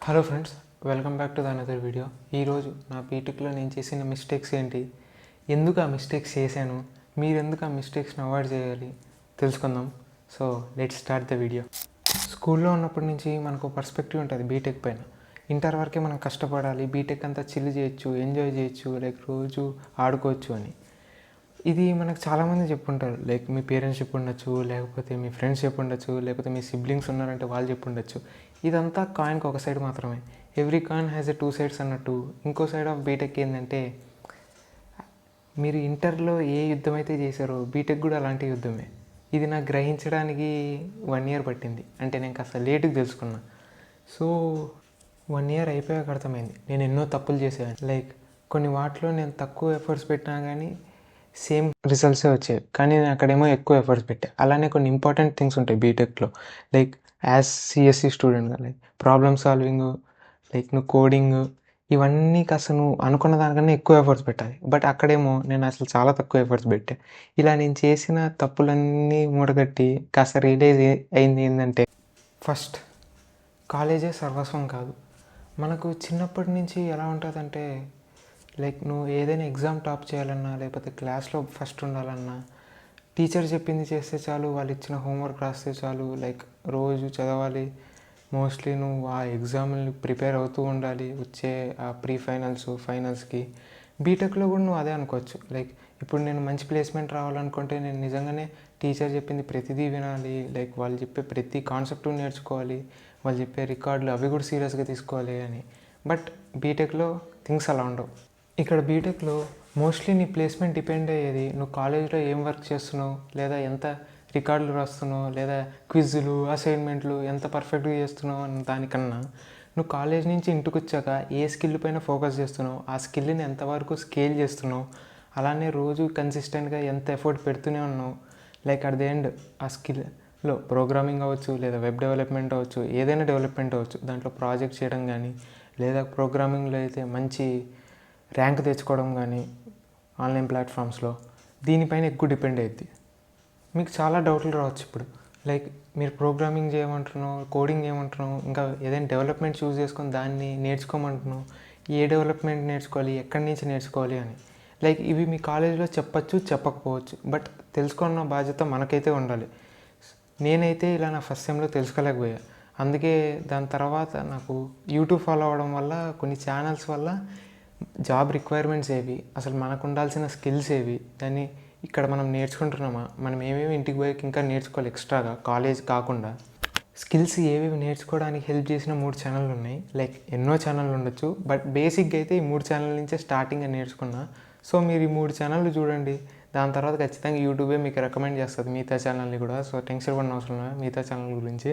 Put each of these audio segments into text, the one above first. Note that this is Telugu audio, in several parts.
Hello friends, welcome back to the another video. ఈరోజు నా బీటెక్లో నేను చేసిన మిస్టేక్స్ ఏంటి, ఎందుకు ఆ మిస్టేక్స్ చేశాను, మీరు ఎందుకు ఆ మిస్టేక్స్ని అవాయిడ్ చేయాలి తెలుసుకుందాం. So let's start the video. స్కూల్లో ఉన్నప్పటి నుంచి మనకు పర్స్పెక్టివ్ ఉంటుంది బీటెక్ పైన. ఇంటర్ వరకే మనం కష్టపడాలి, బీటెక్ అంతా చిల్ చేయొచ్చు, ఎంజాయ్ చేయొచ్చు, లైక్ రోజు ఆడుకోవచ్చు అని. ఇది మనకు చాలామంది చెప్పుంటారు. లైక్ మీ పేరెంట్స్ చెప్పుండొచ్చు, లేకపోతే మీ ఫ్రెండ్స్ చెప్పుండొచ్చు, లేకపోతే మీ సిబ్లింగ్స్ ఉన్నారంటే వాళ్ళు చెప్పుండొచ్చు. ఇదంతా కాయిన్కి ఒక సైడ్ మాత్రమే. Every coin has a two sides అన్నట్టు. ఇంకో సైడ్ ఆఫ్ బీటెక్ ఏంటంటే, మీరు ఇంటర్లో ఏ యుద్ధం అయితే చేశారో బీటెక్ కూడా అలాంటి యుద్ధమే. ఇది నాకు గ్రహించడానికి 1 year పట్టింది. అంటే నేను కాస్త లేటుగా తెలుసుకున్నా. సో 1 year అయిపోయాక అర్థమైంది నేను ఎన్నో తప్పులు చేశాను. లైక్ కొన్ని వాటిలో నేను తక్కువ ఎఫర్ట్స్ పెట్టినా కానీ సేమ్ రిజల్ట్సే వచ్చాయి, కానీ నేను అక్కడేమో ఎక్కువ ఎఫర్ట్స్ పెట్టా. అలానే కొన్ని ఇంపార్టెంట్ థింగ్స్ ఉంటాయి బీటెక్లో. లైక్ యాజ్ సిఎస్సి స్టూడెంట్గా లైక్ ప్రాబ్లమ్ సాల్వింగ్, లైక్ నువ్వు కోడింగ్, ఇవన్నీ కాస్త నువ్వు అనుకున్న దానికన్నా ఎక్కువ ఎఫర్ట్స్ పెట్టాలి. బట్ అక్కడేమో నేను అసలు చాలా తక్కువ ఎఫర్ట్స్ పెట్టా. ఇలా నేను చేసిన తప్పులన్నీ మూటగట్టి కాస్త రియలైజ్ అయింది ఏంటంటే, ఫస్ట్ కాలేజే సర్వస్వం కాదు. మనకు చిన్నప్పటి నుంచి ఎలా ఉంటుందంటే, లైక్ నువ్వు ఏదైనా ఎగ్జామ్ టాప్ చేయాలన్నా, లేకపోతే క్లాస్లో ఫస్ట్ ఉండాలన్నా, టీచర్ చెప్పింది చేస్తే చాలు, వాళ్ళు ఇచ్చిన హోంవర్క్ రాస్తే చాలు, లైక్ రోజు చదవాలి. మోస్ట్లీ నువ్వు ఆ ఎగ్జామ్ని ప్రిపేర్ అవుతూ ఉండాలి, వచ్చే ఆ ప్రీ ఫైనల్స్ ఫైనల్స్కి. బీటెక్లో కూడా నువ్వు అదే అనుకోవచ్చు. లైక్ ఇప్పుడు నేను మంచి ప్లేస్మెంట్ రావాలనుకుంటే నేను నిజంగానే టీచర్ చెప్పింది ప్రతిదీ వినాలి, లైక్ వాళ్ళు చెప్పే ప్రతి కాన్సెప్ట్ నేర్చుకోవాలి, వాళ్ళు చెప్పే రికార్డులు అవి కూడా సీరియస్గా తీసుకోవాలి అని. బట్ బీటెక్లో థింగ్స్ అలా ఉండవు. ఇక్కడ బీటెక్లో మోస్ట్లీ నీ ప్లేస్మెంట్ డిపెండ్ అయ్యేది నువ్వు కాలేజ్లో ఏం వర్క్ చేస్తున్నావు, లేదా ఎంత రికార్డులు రాస్తున్నావు, లేదా క్విజ్లు అసైన్మెంట్లు ఎంత పర్ఫెక్ట్గా చేస్తున్నావు అన్న దానికన్నా, నువ్వు కాలేజ్ నుంచి ఇంటికి వచ్చాక ఏ స్కిల్ పైన ఫోకస్ చేస్తున్నావు, ఆ స్కిల్ని ఎంతవరకు స్కేల్ చేస్తున్నావు, అలానే రోజు కన్సిస్టెంట్గా ఎంత ఎఫర్ట్ పెడుతూనే ఉన్నావు. లైక్ అట్ ది ఎండ్ ఆ స్కిల్లో ప్రోగ్రామింగ్ అవ్వచ్చు, లేదా వెబ్ డెవలప్మెంట్ అవ్వచ్చు, ఏదైనా డెవలప్మెంట్ అవ్వచ్చు, దాంట్లో ప్రాజెక్ట్ చేయడం కానీ, లేదా ప్రోగ్రామింగ్లో అయితే మంచి ర్యాంక్ తెచ్చుకోవడం కానీ ఆన్లైన్ ప్లాట్ఫామ్స్లో, దీనిపైన ఎక్కువ డిపెండ్ అవుద్ది. మీకు చాలా డౌట్లు రావచ్చు ఇప్పుడు. లైక్ మీరు ప్రోగ్రామింగ్ చేయమంటున్నావు, కోడింగ్ చేయమంటున్నావు, ఇంకా ఏదైనా డెవలప్మెంట్ చూస్ చేసుకొని దాన్ని నేర్చుకోమంటున్నావు. ఏ డెవలప్మెంట్ నేర్చుకోవాలి, ఎక్కడి నుంచి నేర్చుకోవాలి అని. లైక్ ఇవి మీ కాలేజీలో చెప్పచ్చు, చెప్పకపోవచ్చు, బట్ తెలుసుకున్న బాధ్యత మనకైతే ఉండాలి. నేనైతే ఇలా నా ఫస్ట్ సెమ్లో తెలుసుకోలేకపోయా. అందుకే దాని తర్వాత నాకు యూట్యూబ్ ఫాలో అవ్వడం వల్ల, కొన్ని ఛానల్స్ వల్ల జాబ్ రిక్వైర్మెంట్స్ ఏవి, అసలు మనకు ఉండాల్సిన స్కిల్స్ ఏవి, దాన్ని ఇక్కడ మనం నేర్చుకుంటున్నామా, మనం ఏమేమి ఇంటికి పోయి ఇంకా నేర్చుకోవాలి ఎక్స్ట్రాగా కాలేజ్ కాకుండా, స్కిల్స్ ఏవేవి నేర్చుకోవడానికి హెల్ప్ చేసిన 3 ఛానళ్ళు ఉన్నాయి. లైక్ ఎన్నో ఛానళ్ళు ఉండొచ్చు, బట్ బేసిక్గా అయితే ఈ 3 ఛానల్ నుంచే స్టార్టింగ్గా నేర్చుకున్నా. సో మీరు ఈ 3 ఛానళ్ళు చూడండి, దాని తర్వాత ఖచ్చితంగా యూట్యూబే మీకు రికమెండ్ చేస్తుంది మిగతా ఛానల్ని కూడా. సో టెన్షన్ పడిన అవసరం లేదు మిగతా ఛానల్ గురించి.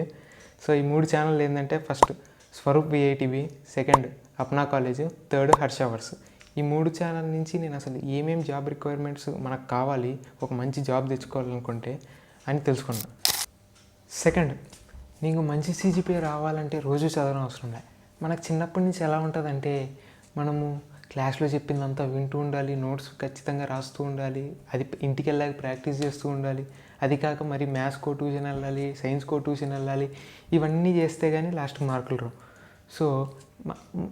సో ఈ 3 ఛానల్ ఏంటంటే, first Swaroop VITV, second Apna college, third హర్షవర్స్. ఈ 3 ఛానల్ నుంచి నేను అసలు ఏమేమి జాబ్ రిక్వైర్మెంట్స్ మనకు కావాలి ఒక మంచి జాబ్ తెచ్చుకోవాలనుకుంటే అని తెలుసుకున్నా. సెకండ్, నీకు మంచి సిజిపిఏ రావాలంటే రోజు చదవడం అవసరం లేదు. మనకు చిన్నప్పటి నుంచి ఎలా ఉంటుందంటే, మనము క్లాస్లో చెప్పిందంతా వింటూ ఉండాలి, నోట్స్ ఖచ్చితంగా రాస్తూ ఉండాలి, అది ఇంటికి వెళ్ళాక ప్రాక్టీస్ చేస్తూ ఉండాలి. అది కాక మరి మ్యాథ్స్కో ట్యూషన్ వెళ్ళాలి, సైన్స్కో ట్యూషన్ వెళ్ళాలి. ఇవన్నీ చేస్తే కానీ లాస్ట్ మార్కులు రావు. సో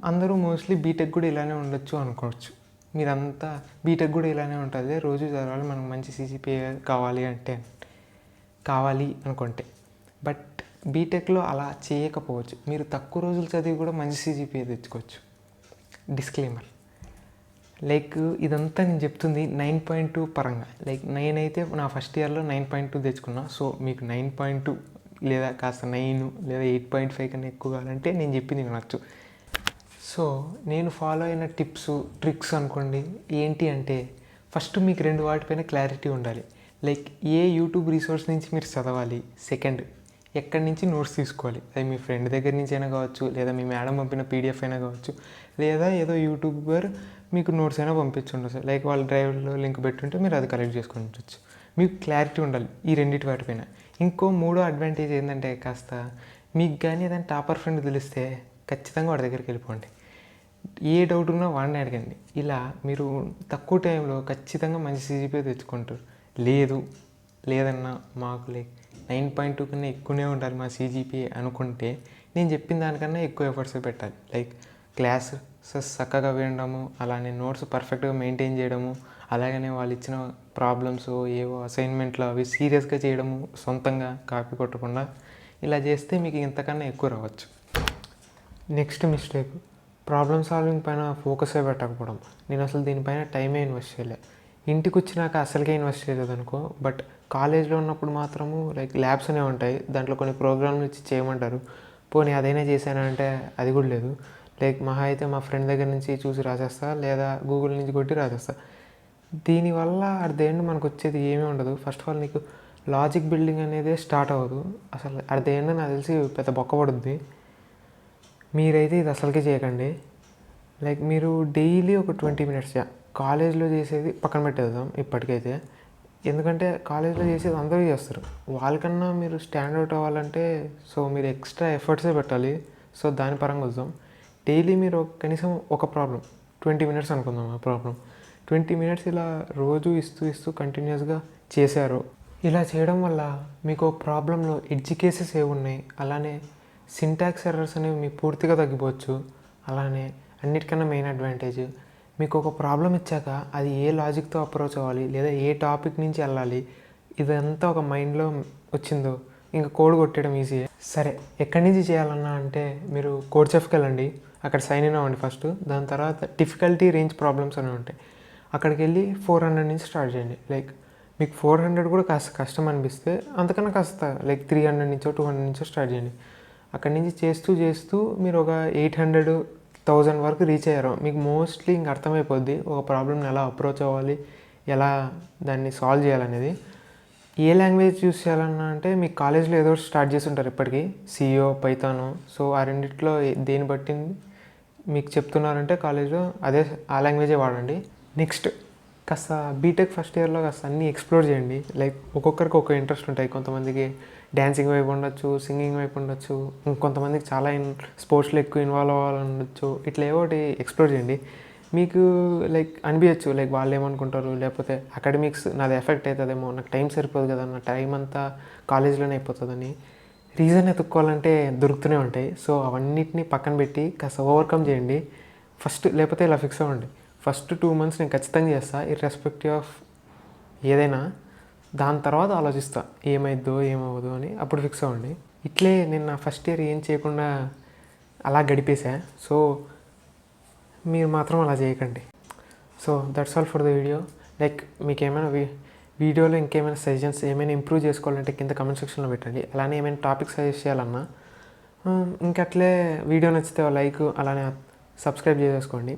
అందరూ మోస్ట్లీ బీటెక్ కూడా ఇలానే ఉండొచ్చు అనుకోవచ్చు. మీరంతా బీటెక్ కూడా ఇలానే ఉంటుంది, రోజు చదవాలి, మనకు మంచి సిజిపిఏ కావాలి అంటే, కావాలి అనుకుంటే. బట్ బీటెక్లో అలా చేయకపోవచ్చు. మీరు తక్కువ రోజులు చదివి కూడా మంచి సిజిపిఏ తెచ్చుకోవచ్చు. డిస్క్లైమర్. లైక్ ఇదంతా నేను చెప్తుంది 9.2 పరంగా. లైక్ నేనైతే నా ఫస్ట్ ఇయర్లో 9.2 తెచ్చుకున్నా. సో మీకు 9.2 లేదా కాస్త 9 లేదా 8.5 కన్నా ఎక్కువ కావాలంటే నేను చెప్పింది వినొచ్చు. సో నేను ఫాలో అయిన టిప్స్ ట్రిక్స్ అనుకోండి ఏంటి అంటే, ఫస్ట్ మీకు 2 వాటిపైన క్లారిటీ ఉండాలి. లైక్ ఏ యూట్యూబ్ రిసోర్స్ నుంచి మీరు చదవాలి, సెకండ్ ఎక్కడి నుంచి నోట్స్ తీసుకోవాలి. అది మీ ఫ్రెండ్ దగ్గర నుంచి అయినా కావచ్చు, లేదా మీ మేడం పంపిన పీడిఎఫ్ అయినా కావచ్చు, లేదా ఏదో యూట్యూబర్ మీకు నోట్స్ అయినా పంపించుండొచ్చు. లైక్ వాళ్ళ డ్రైవ్లో లింక్ పెట్టుంటే మీరు అది కలెక్ట్ చేసుకొని ఉండొచ్చు. మీకు క్లారిటీ ఉండాలి ఈ రెండింటి వాటిపైన. ఇంకో 3వ అడ్వాంటేజ్ ఏంటంటే, కాస్త మీకు కానీ ఏదైనా టాపర్ ఫ్రెండ్ తెలిస్తే ఖచ్చితంగా వాడి దగ్గరికి వెళ్ళిపోండి. ఏ డౌట్ ఉన్నా వాడిని అడగండి. ఇలా మీరు తక్కువ టైంలో ఖచ్చితంగా మంచి సిజిపిఏ తెచ్చుకుంటారు. లేదన్నా మాకు 9.2 కన్నా ఎక్కువనే ఉండాలి మా సిజిపిఏ అనుకుంటే, నేను చెప్పిన దానికన్నా ఎక్కువ ఎఫర్ట్స్ పెట్టాలి. లైక్ క్లాసెస్ చక్కగా వినడము, అలానే నోట్స్ పర్ఫెక్ట్గా మెయింటైన్ చేయడము, అలాగనే వాళ్ళు ఇచ్చిన ప్రాబ్లమ్స్ ఏవో అసైన్మెంట్లు అవి సీరియస్గా చేయడము, సొంతంగా కాపీ కొట్టకుండా ఇలా చేస్తే మీకు ఇంతకన్నా ఎక్కువ రావచ్చు. నెక్స్ట్ మిస్టేక్, ప్రాబ్లమ్ సాల్వింగ్ పైన ఫోకసే పెట్టకపోవడం. నేను అసలు దీనిపైన టైమే ఇన్వెస్ట్ చేయలేదు. ఇంటికి వచ్చినాక అసలుకే ఇన్వెస్ట్ చేయలేదు అనుకో. బట్ కాలేజ్లో ఉన్నప్పుడు మాత్రము లైక్ ల్యాబ్స్ అనేవి ఉంటాయి, దాంట్లో కొన్ని ప్రోగ్రామ్లు ఇచ్చి చేయమంటారు. పోనీ అదైనా చేశానంటే అది కూడా లేదు. లైక్ మహా అయితే మా ఫ్రెండ్ దగ్గర నుంచి చూసి రాసేస్తా, లేదా గూగుల్ నుంచి కొట్టి రాసేస్తా. దీనివల్ల అట్ ద ఎండ్ మనకు వచ్చేది ఏమీ ఉండదు. ఫస్ట్ ఆఫ్ ఆల్ నీకు లాజిక్ బిల్డింగ్ అనేది స్టార్ట్ అవ్వదు. అసలు అట్ ద ఎండ్ నాకు తెలిసి పెద్ద బొక్క పడుద్ది. మీరైతే ఇది అసలుకే చేయకండి. లైక్ మీరు డైలీ ఒక 20 మినిట్స్ కాలేజ్లో చేసేది పక్కన పెట్టేద్దాం ఇప్పటికైతే, ఎందుకంటే కాలేజ్లో చేసేది అందరూ చేస్తారు. వాళ్ళకన్నా మీరు స్టాండౌట్ అవ్వాలంటే సో మీరు ఎక్స్ట్రా ఎఫర్ట్సే పెట్టాలి. సో దాని పరంగా వద్దాం. డైలీ మీరు కనీసం ఒక ప్రాబ్లం 20 మినిట్స్ అనుకుందాం. ఆ ప్రాబ్లం 20 మినిట్స్ ఇలా రోజు ఇస్తూ కంటిన్యూస్గా చేశారు. ఇలా చేయడం వల్ల మీకు ప్రాబ్లంలో ఎడ్జ్ కేసెస్ ఏవి ఉన్నాయి, అలానే సింటాక్స్ ఎర్రర్స్ అనేవి మీకు పూర్తిగా తగ్గిపోవచ్చు. అలానే అన్నిటికన్నా మెయిన్ అడ్వాంటేజ్, మీకు ఒక ప్రాబ్లం ఇచ్చాక అది ఏ లాజిక్తో అప్రోచ్ అవ్వాలి, లేదా ఏ టాపిక్ నుంచి వెళ్ళాలి, ఇదంతా ఒక మైండ్లో వచ్చిందో ఇంకా కోడ్ కొట్టడం ఈజీ. సరే, ఎక్కడి నుంచి చేయాలన్నా అంటే మీరు కోడ్ చెఫ్కి వెళ్ళండి, అక్కడ సైన్ ఇన్ అవ్వండి ఫస్ట్. దాని తర్వాత డిఫికల్టీ రేంజ్ ప్రాబ్లమ్స్ అనేవి ఉంటాయి, అక్కడికి వెళ్ళి 400 నుంచి స్టార్ట్ చేయండి. లైక్ మీకు 400 కూడా కాస్త కష్టం అనిపిస్తే అంతకన్నా కాస్త లైక్ 300 నుంచో 200 నుంచో స్టార్ట్ చేయండి. అక్కడి నుంచి చేస్తూ మీరు ఒక 800, 1000 వరకు రీచ్ అయ్యారు. మీకు మోస్ట్లీ ఇంక అర్థమైపోద్ది ఒక ప్రాబ్లమ్ని ఎలా అప్రోచ్ అవ్వాలి, ఎలా దాన్ని సాల్వ్ చేయాలనేది. ఏ లాంగ్వేజ్ యూస్ చేయాలన్నా అంటే మీకు కాలేజ్లో ఏదో స్టార్ట్ చేసి ఉంటారు ఇప్పటికీ, సిఓ, పైథాను. సో ఆ రెండిట్లో దేని బట్టి మీకు చెప్తున్నారంటే కాలేజ్లో అదే ఆ లాంగ్వేజే వాడండి. నెక్స్ట్ కాస్త బీటెక్ ఫస్ట్ ఇయర్లో కాస్త అన్నీ ఎక్స్ప్లోర్ చేయండి. లైక్ ఒక్కొక్కరికి ఒక ఇంట్రెస్ట్ ఉంటాయి. కొంతమందికి డ్యాన్సింగ్ వైపు ఉండొచ్చు, సింగింగ్ వైపు ఉండొచ్చు, ఇంకొంతమందికి చాలా స్పోర్ట్స్లో ఎక్కువ ఇన్వాల్వ్ అవ్వాలని ఉండొచ్చు. ఇట్లా ఏవోటి ఎక్స్ప్లోర్ చేయండి. మీకు లైక్ అనిపించచ్చు లైక్ వాళ్ళు ఏమనుకుంటారు, లేకపోతే అకాడమిక్స్ నాది ఎఫెక్ట్ అవుతుందేమో, నాకు టైం సరిపోదు కదా, నా టైం అంతా కాలేజ్లోనే అయిపోతుందని రీజన్ ఎత్తుక్కోవాలంటే దొరుకుతూనే ఉంటాయి. సో అవన్నిటిని పక్కన పెట్టి కాస్త ఓవర్కమ్ చేయండి ఫస్ట్. లేకపోతే ఇలా ఫిక్స్ అవ్వండి, ఫస్ట్ 2 months నేను ఖచ్చితంగా చేస్తా ఇర్రెస్పెక్టివ్ ఆఫ్ ఏదైనా. దాని తర్వాత ఆలోచిస్తా ఏమైద్దో ఏమవ్వదు అని, అప్పుడు ఫిక్స్ అవ్వండి. ఇట్లే నేను నా ఫస్ట్ ఇయర్ ఏం చేయకుండా అలా గడిపేసా. సో మీరు మాత్రం అలా చేయకండి. So that's all for the video. Like మీకు ఏమైనా వీడియోలో ఇంకేమైనా సజెషన్స్ ఏమైనా ఇంప్రూవ్ చేసుకోవాలంటే కింద కమెంట్ సెక్షన్లో పెట్టండి. అలానే ఏమైనా టాపిక్ సజెస్ట్ చేయాలన్నా ఇంకట్లే వీడియో నచ్చితే లైక్, అలానే సబ్స్క్రైబ్ చేసేసుకోండి.